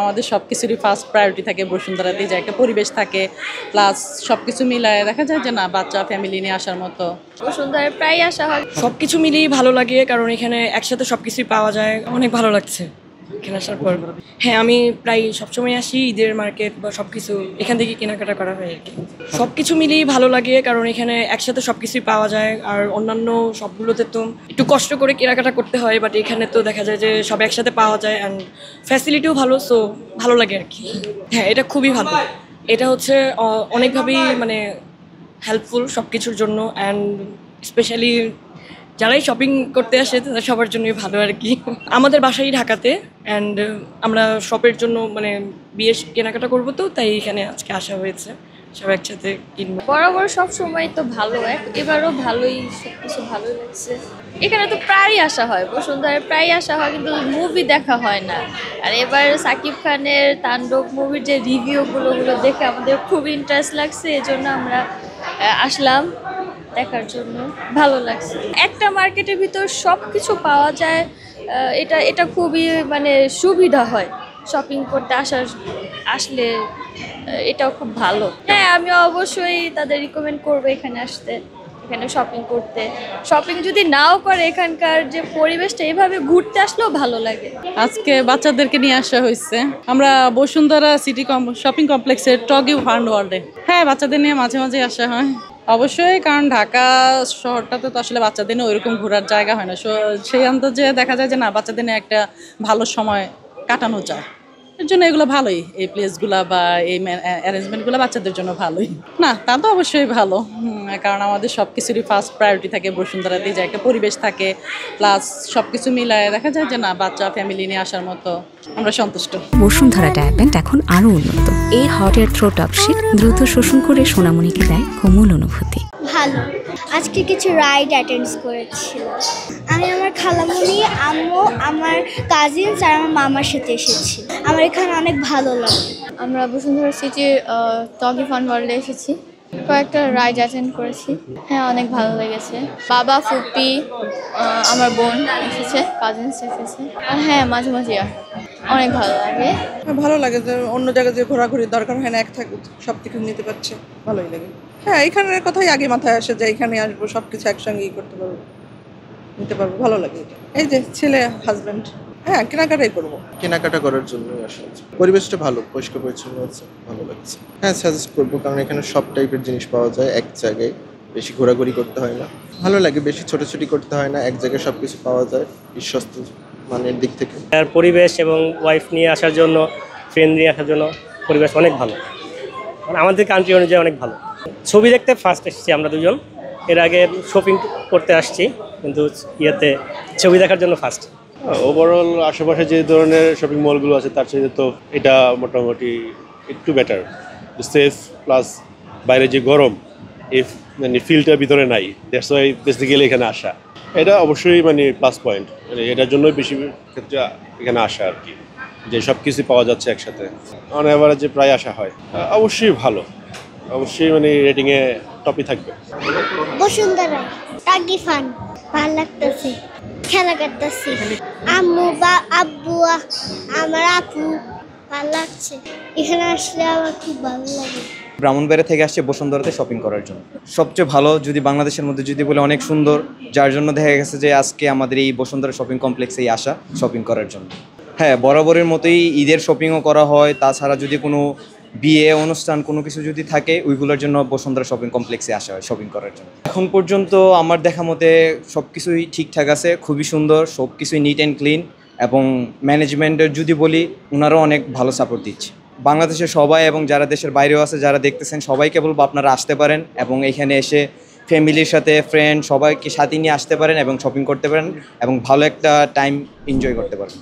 আমাদের সবকিছুরই first priority থাকে বসুন্ধরাতে, যে একটা পরিবেশ থাকে, প্লাস সবকিছু মিলায় দেখা যায় যে না বাচ্চা ফ্যামিলি নিয়ে আসার মতো। বসুন্ধরায় প্রায় আসা হয়। সবকিছু মিলিয়ে ভালো লাগে, কারণ এখানে একসাথে সবকিছুই পাওয়া যায়। অনেক ভালো লাগছে এখানে আসার পর। হ্যাঁ, আমি প্রায় সবসময় আসি, ঈদের মার্কেট বা সবকিছু এখান থেকে কেনাকাটা করা হয় আর কি। সবকিছু মিলিয়ে ভালো লাগে, কারণ এখানে একসাথে সবকিছুই পাওয়া যায়। আর অন্যান্য সবগুলোতে তো একটু কষ্ট করে কেনাকাটা করতে হয়, বাট এখানে তো দেখা যায় যে সব একসাথে পাওয়া যায় অ্যান্ড ফ্যাসিলিটিও ভালো, সো ভালো লাগে আর কি। হ্যাঁ, এটা খুবই ভালো। এটা হচ্ছে অনেকভাবেই মানে হেল্পফুল সব কিছুর জন্য, অ্যান্ড স্পেশালি যারাই শপিং করতে আসে তাদের সবার জন্যই ভালো আর কি। আমাদের বাসাই ঢাকাতে, অ্যান্ড আমরা শপের জন্য মানে বিয়ে কেনাকাটা করবো, তো তাই এখানে আজকে আসা হয়েছে, সব একসাথে কিনবো। বরাবর সব সময় তো ভালো, এবারও ভালোই, সব কিছু ভালোই লাগছে। এখানে তো প্রায়ই আসা হয়, বসুন্ধরায় প্রায় আসা হয়, কিন্তু মুভি দেখা হয় না। আর এবার সাকিব খানের তাণ্ডব মুভির যে রিভিউগুলো দেখে আমাদের খুব ইন্টারেস্ট লাগছে, এজন্য আমরা আসলাম দেখার জন্য। ভালো লাগছে, একটা মার্কেটের ভিতর সব কিছু পাওয়া যায়। এটা খুবই মানে সুবিধা হয় শপিং করতে আসলে। এটাও খুব ভালো। হ্যাঁ, আমি অবশ্যই তাদের রিকমেন্ড করবো এখানে আসতে, এখানে শপিং করতে। শপিং যদি নাও করে, এখানকার যে পরিবেশটা এভাবে ঘুরতে আসলেও ভালো লাগে। আজকে বাচ্চাদেরকে নিয়ে আসা হয়েছে আমরা বসুন্ধরা সিটি শপিং কমপ্লেক্সের টগি ফান্ড ওয়ার্ল্ডে। হ্যাঁ, বাচ্চাদের নিয়ে মাঝে মাঝে আসা হয় অবশ্যই, কারণ ঢাকা শহরটাতে তো আসলে বাচ্চাদের নিয়ে ওইরকম ঘোরার জায়গা হয় না। সেই আন্দাজে দেখা যায় যে না বাচ্চাদের নিয়ে একটা ভালো সময় কাটানো যায়। এর জন্য এগুলো ভালোই, এই প্লেসগুলো বা এই অ্যারেঞ্জমেন্টগুলো বাচ্চাদের জন্য ভালোই। না, তা তো অবশ্যই ভালো, কারণ আমাদের সবকিছুরই ফার্স্ট প্রায়োরিটি থাকে বসুন্ধরাতে, যে একটা পরিবেশ থাকে, প্লাস সবকিছু মিলায় দেখা যায় যে না বাচ্চা ফ্যামিলি নিয়ে আসার মতো। আমরা সন্তুষ্ট। বসুন্ধরা ডায়াপেন্ট এখন আরো উন্নত। এই hot air through top sheet দ্রুত শোষণ করে সোনামণিকে দেয় কোমল অনুভূতি। ভালো, আজকে কিছু রাইড অ্যাটেন্ড করেছিল। আমি আমার খালামণি, আম্মু, আমার কাজিনস আর আমার মামার সাথে এসেছি। আমার এখানে অনেক ভালো লাগে। আমরা বসুন্ধরা সিটির টগি ফান ওয়ার্ল্ডে এসেছি, কয়েকটা রাইড অ্যাটেন্ড করেছি। হ্যাঁ, অনেক ভালো লেগেছে। বাবা, ফুপি, আমার বোন এসেছে, কাজিনস এসেছে। আর হ্যাঁ, মাঝে মাঝে অনেক ভালো লাগে। ভালো লাগে যে অন্য জায়গায় যে ঘোরাঘুরির দরকার হয় না, এক থাকে সব কিছু নিতে পারছে, ভালোই লাগে। হ্যাঁ, এখানের কথাই আগে মাথায় আসে যে এখানে আসবো, সব কিছু একসঙ্গেই করতে পারবো, নিতে পারবো, ভালো লাগে। এই যে ছেলে হাজব্যান্ড, হ্যাঁ কেনাকাটাই করবো। কেনাকাটা করার জন্যই আসা হচ্ছে। পরিবেশটা ভালো, পরিষ্কার পরিচ্ছন্ন আছে, ভালো লাগছে। হ্যাঁ, সাজেস্ট করবো, কারণ এখানে সব টাইপের জিনিস পাওয়া যায় এক জায়গায়, বেশি ঘোরাঘুরি করতে হয় না, ভালো লাগে। বেশি ছোটাছুটি করতে হয় না, এক জায়গায় সব কিছু পাওয়া যায় বিশ্বস্ত মানের দিক থেকে। আর পরিবেশ এবং ওয়াইফ নিয়ে আসার জন্য, ফ্রেন্ড নিয়ে আসার জন্য পরিবেশ অনেক ভালো, মানে আমাদের কান্ট্রি অনুযায়ী অনেক ভালো। ছবি দেখতে ফার্স্ট এসেছি আমরা দুজন, এর আগে শপিং করতে আসছি, কিন্তু ইয়েতে ছবি দেখার জন্য ফার্স্ট। ওভারঅল আশেপাশে যে ধরনের শপিং মলগুলো আছে তার চাইতে তো এটা মোটামুটি একটু বেটার, সেফ, প্লাস বাইরে যে গরম এই মানে ফিলটা ভিতরে নাই, দ্যাটস ওয়াই বেসিক্যালি এখানে আসা। এটা অবশ্যই মানে প্লাস পয়েন্ট, মানে এটার জন্যই বেশি ক্ষেত্রে এখানে আসা আর কি, যে সব কিছু পাওয়া যাচ্ছে একসাথে। অন অ্যাভারেজে প্রায় আসা হয়। অবশ্যই ভালো, অবশ্যই মানে রেটিংয়ে টপই থাকবে। বসুন্ধরা টগি ফান ভালো লাগতেছে, খেলা করতেছি। আম্মু বা আব্বু, আমার আপু, ভালো লাগছে। এখানে আসলে আমার খুব ভালো লাগে। ব্রাহ্মণবাড়িয়া থেকে আসছে বসুন্ধরাতে শপিং করার জন্য। সবচেয়ে ভালো যদি বাংলাদেশের মধ্যে যদি বলে অনেক সুন্দর, যার জন্য দেখা গেছে যে আজকে আমাদের এই বসুন্ধরা শপিং কমপ্লেক্সেই আসা শপিং করার জন্য। হ্যাঁ, বরাবরের মতোই ঈদের শপিংও করা হয়, তাছাড়া যদি কোনো বিয়ে অনুষ্ঠান কোনো কিছু যদি থাকে ওইগুলোর জন্য বসুন্ধরা শপিং কমপ্লেক্সে আসা হয় শপিং করার জন্য। এখন পর্যন্ত আমার দেখা মতে সব কিছুই ঠিকঠাক আছে, খুবই সুন্দর, সব কিছুই নিট অ্যান্ড ক্লিন, এবং ম্যানেজমেন্টের যদি বলি ওনারাও অনেক ভালো সাপোর্ট দিচ্ছে। বাংলাদেশের সবাই এবং যারা দেশের বাইরেও আছে যারা দেখতেছেন সবাইকে বলবো আপনারা আসতে পারেন, এবং এখানে এসে ফ্যামিলির সাথে ফ্রেন্ড সবাইকে সাথে নিয়ে আসতে পারেন এবং শপিং করতে পারেন এবং ভালো একটা টাইম এনজয় করতে পারেন।